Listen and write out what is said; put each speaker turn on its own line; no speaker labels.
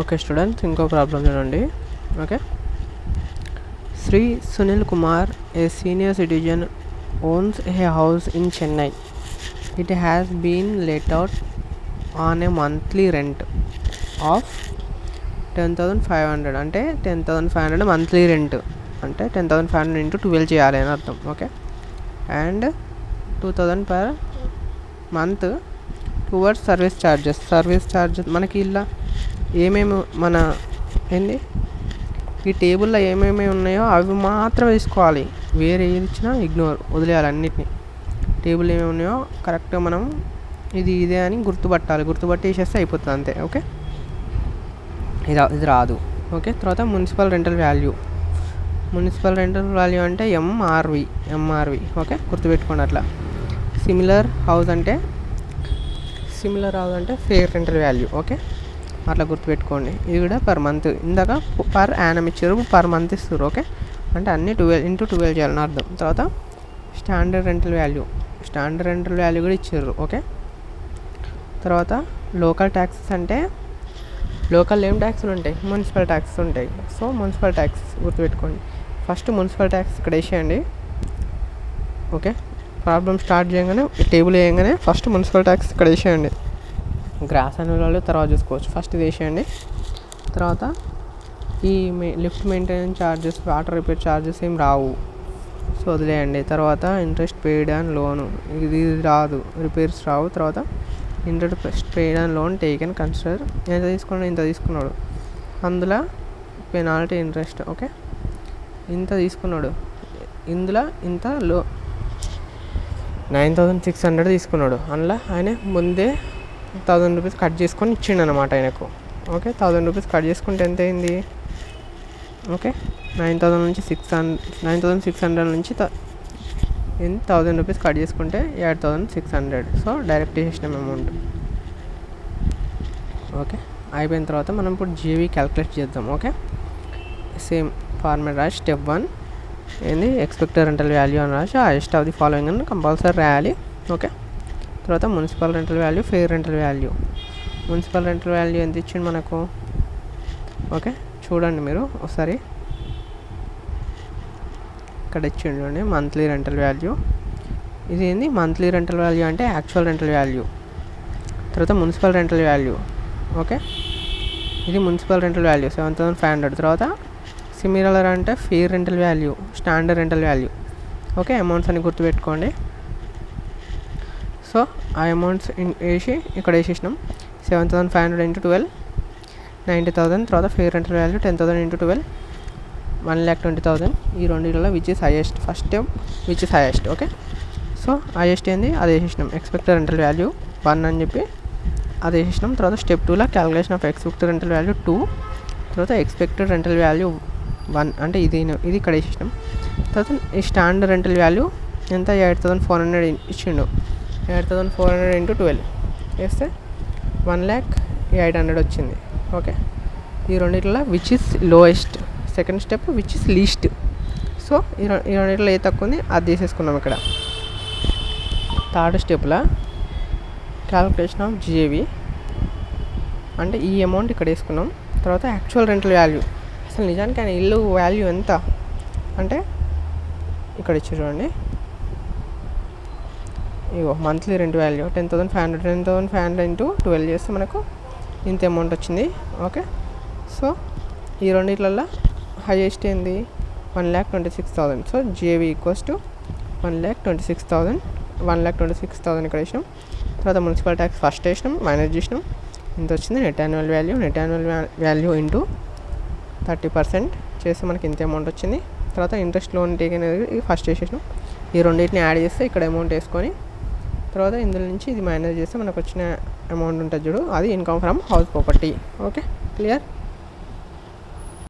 Okay students, ఇంకో problem చూడండి. Okay, Shri Sunil Kumar, a senior citizen, owns a house in Chennai. It has been let out on a monthly rent of 10,500. అంటే 10,500 monthly rent, అంటే 10,500 into 12 చేయాలి అని అర్థం. Okay, and 2,000 per month towards service charges. మనకి ఇలా ఏమేమి మన ఏంది ఈ టేబుల్లో ఏమేమి ఉన్నాయో అవి మాత్రం వేసుకోవాలి, వేరే ఏది ఇచ్చినా వదిలేయాలి. అన్నిటిని టేబుల్ ఏమేమి ఉన్నాయో కరెక్ట్గా మనం ఇదే అని గుర్తుపట్టి వేసేస్తే అయిపోతుంది అంతే. ఓకే, ఇది రాదు. ఓకే, తర్వాత మున్సిపల్ రెంటల్ వాల్యూ అంటే ఎంఆర్వి. ఓకే, గుర్తుపెట్టుకోండి అట్లా. సిమిలర్ హౌస్ అంటే ఫేర్ రెంటల్ వాల్యూ. ఓకే, అట్లా గుర్తుపెట్టుకోండి. ఇది కూడా పర్ మంత్, ఇందాక పర్ యానం ఇచ్చారు, పర్ మంత్ ఇస్తారు. ఓకే, అంటే అన్నీ 12 ఇంటూ 12 చేయాలని అర్థం. తర్వాత స్టాండర్డ్ రెంటల్ వాల్యూ కూడా ఇచ్చారు. ఓకే, తర్వాత లోకల్ ట్యాక్సెస్ అంటే లోకల్ ఏం ట్యాక్స్లు ఉంటాయి, మున్సిపల్ ట్యాక్సెస్ ఉంటాయి. సో మున్సిపల్ ట్యాక్స్ గుర్తుపెట్టుకోండి. ఫస్ట్ మున్సిపల్ ట్యాక్స్ ఇక్కడ వేసేయండి. ఓకే, ప్రాబ్లం స్టార్ట్ చేయగానే టేబుల్ వేయగానే ఫస్ట్ మున్సిపల్ ట్యాక్స్ ఇక్కడ వేసేయండి. గ్రాస్ అన్యువల్ తర్వాత చూసుకోవచ్చు. ఫస్ట్ ఇది వేసేయండి. తర్వాత ఈ lift maintenance charges, water repair charges ఏం రావు, సో వదిలేయండి. తర్వాత ఇంట్రెస్ట్ పెయిడ్ అండ్ లోను, ఇది రాదు, రిపేర్స్ రావు. తర్వాత interest paid and loan taken consider, ఇంత తీసుకున్నాడు, అందులో పెనాల్టీ ఇంట్రెస్ట్. ఓకే, ఇంత తీసుకున్నాడు, ఇందులో ఇంత 9,600 తీసుకున్నాడు, అందులో ఆయన ముందే 1,000 రూపీస్ కట్ చేసుకొని ఇచ్చిండు అనమాట ఆయనకు. ఓకే, 1,000 రూపీస్ కట్ చేసుకుంటే ఎంత అయింది? ఓకే, 9,600 నుంచి 1,000 రూపీస్ కట్ చేసుకుంటే 8,600. సో డైరెక్ట్ చేసినాం అమౌంట్. ఓకే, అయిపోయిన తర్వాత మనం ఇప్పుడు జీవీ క్యాలిక్యులేట్ చేద్దాం. ఓకే, సేమ్ ఫార్మాట్ రాసి స్టెప్ 1 ఏంది ఎక్స్పెక్టెడ్ రెంటల్ వాల్యూ అని రాసి హైయెస్ట్ ఆఫ్ ది ఫాలోయింగ్ అని కంపల్సరీ రాయాలి. ఓకే, తర్వాత municipal rental value, fair rental value. Municipal rental value ఎంత ఇచ్చింది మనకు? ఓకే, చూడండి మీరు ఒకసారి, ఇక్కడ ఇచ్చిండు చూడండి మంత్లీ రెంటల్ వాల్యూ. ఇది ఏంది మంత్లీ రెంటల్ వాల్యూ అంటే యాక్చువల్ రెంటల్ వాల్యూ. తర్వాత మున్సిపల్ రెంటల్ వాల్యూ. ఓకే, ఇది మున్సిపల్ రెంటల్ వాల్యూ 7,500. తర్వాత సిమిలర్ అంటే fair rental value, standard rental value. Okay, amounts అని గుర్తుపెట్టుకోండి. సో ఆ అమౌంట్స్ వేసి ఇక్కడ వేసేసినాం. 7,500 ఇంటూ 12 90,000. తర్వాత ఫెయిర్ రెంటల్ వాల్యూ 10,000 ఇంటూ 12 1,20,000. ఈ రెండింటిలో which is highest, first step which is highest. Okay, so highest ఏంది అది వేసేసినాం. ఎక్స్పెక్టెడ్ రెంటల్ వాల్యూ 1 అని చెప్పి అది వేసేసినాం. తర్వాత స్టెప్ 2లో calculation of expected rental value 2. తర్వాత ఎక్స్పెక్టెడ్ రెంటల్ వాల్యూ 1 అంటే ఇది ఇక్కడ వేసేసినాం. తర్వాత ఈ స్టాండర్డ్ రెంటల్ వాల్యూ ఎంత 8,400 ఇచ్చిండు. 8,400 ఇంటూ 12 వేస్తే 1,08,000 వచ్చింది. ఓకే, ఈ రెండిట్లో which is lowest, second step which is least. So ఈ రెండిట్లో ఏ తక్కువ ఉంది అది తీసేసుకున్నాం. ఇక్కడ థర్డ్ స్టెప్లో క్యాలిక్యులేషన్ ఆఫ్ జిఏవి అంటే ఈ అమౌంట్ ఇక్కడ వేసుకున్నాం. తర్వాత యాక్చువల్ రెంటల్ వాల్యూ, అసలు నిజానికి ఆయన ఇల్లు వాల్యూ ఎంత అంటే ఇక్కడ ఇచ్చి చూడండి. ఇగో మంత్లీ రెంట్ వాల్యూ 10,500 ఇంటూ 12 చేస్తే మనకు ఇంత అమౌంట్ వచ్చింది. ఓకే, సో ఈ రెండిట్లలో హైయెస్ట్ ఏంది 1,26,000. సో జేవీ ఈక్వల్స్ టు 1,26,000 ఇక్కడ వేసినాం. తర్వాత మున్సిపల్ ట్యాక్స్ ఫస్ట్ వేసినాం, మైనస్ చేసినాం, ఇంత వచ్చింది. నెట్ యాన్యువల్ వాల్యూ ఇంటూ 30% చేస్తే మనకి ఇంత అమౌంట్ వచ్చింది. తర్వాత ఇంట్రెస్ట్ లోన్ టేక్ అనేది ఫస్ట్ వేసేసినాం. ఈ రెండింటిని యాడ్ చేస్తే ఇక్కడ అమౌంట్ వేసుకొని తర్వాత ఇందులో నుంచి ఇది మైనస్ చేస్తే మనకు వచ్చిన అమౌంట్ ఉంటుంది చూడు, అది income from house property. Okay, clear.